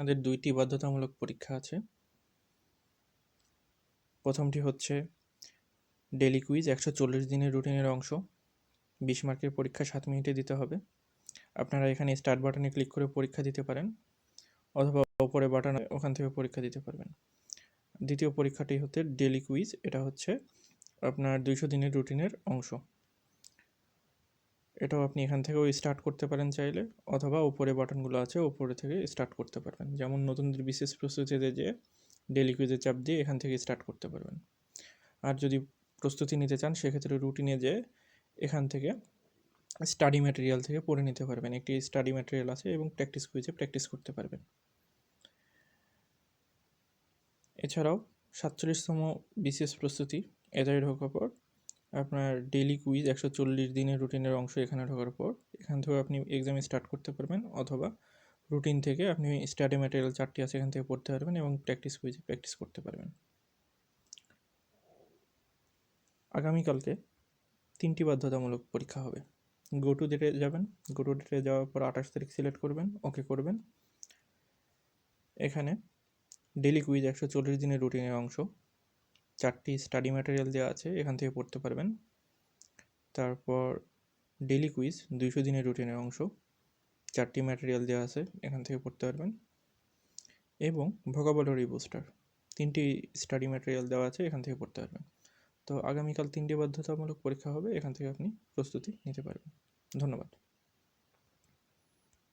আপনাদের 2টি বাধ্যতামূলক পরীক্ষা আছে। প্রথমটি হচ্ছে ডেইলি কুইজ 140 দিনের রুটিনের অংশ। 20 মার্কের পরীক্ষা 7 মিনিটে দিতে হবে। আপনারা এখানে স্টার্ট বাটনে ক্লিক করে পরীক্ষা দিতে পারেন, অথবা উপরে বাটন ওখান থেকে পরীক্ষা দিতে পারবেন। দ্বিতীয় পরীক্ষাটি হচ্ছে ডেইলি কুইজ, এটা হচ্ছে আপনার 200 দিনের রুটিনের অংশ। এটাও আপনি এখান থেকেও স্টার্ট করতে পারেন চাইলে, অথবা উপরে বাটনগুলো আছে উপরে থেকে স্টার্ট করতে পারবেন। যেমন নতুনদের বিশেষ প্রস্তুতিতে যে ডেইলি কুইজে চাপ দিয়ে এখান থেকে স্টার্ট করতে পারবেন। আর যদি প্রস্তুতি নিতে চান সেক্ষেত্রে রুটিনে যে এখান থেকে স্টাডি ম্যাটেরিয়াল থেকে পড়ে নিতে পারবেন। একটি স্টাডি ম্যাটেরিয়াল আছে এবং প্র্যাকটিস কুইজে প্র্যাকটিস করতে পারবেন। এছাড়াও 47তম বিশেষ প্রস্তুতি এটাই ঢোকার পর আপনার ডেইলি কুইজ 140 দিনের রুটিনের অংশ এখানে ঢোকার পর এখান থেকেও আপনি এক্সাম স্টার্ট করতে পারবেন, অথবা রুটিন থেকে আপনি স্টাডি ম্যাটেরিয়াল 4টি আছে এখান থেকে পড়তে পারবেন এবং প্র্যাকটিস কুইজে প্র্যাকটিস করতে পারবেন। আগামীকালকে 3টি বাধ্যতামূলক পরীক্ষা হবে। গো টু ডেটে যাবেন, গো টু ডেটে যাওয়ার পর 28 তারিখ সিলেক্ট করবেন, ওকে করবেন। এখানে ডেইলি কুইজ 140 দিনের রুটিনের অংশ, 4টি স্টাডি ম্যাটেরিয়াল দেওয়া আছে এখান থেকে পড়তে পারবেন। তারপর ডেইলি কুইজ 200 দিনের রুটিনের অংশ, 4টি ম্যাটেরিয়াল দেওয়া আছে এখান থেকে পড়তে পারবেন। এবং ভোকাবুলারি বুস্টার 3টি স্টাডি ম্যাটেরিয়াল দেওয়া আছে এখান থেকে পড়তে পারবেন। তো আগামীকাল 3টি বাধ্যতামূলক পরীক্ষা হবে, এখান থেকে আপনি প্রস্তুতি নিতে পারবেন। ধন্যবাদ।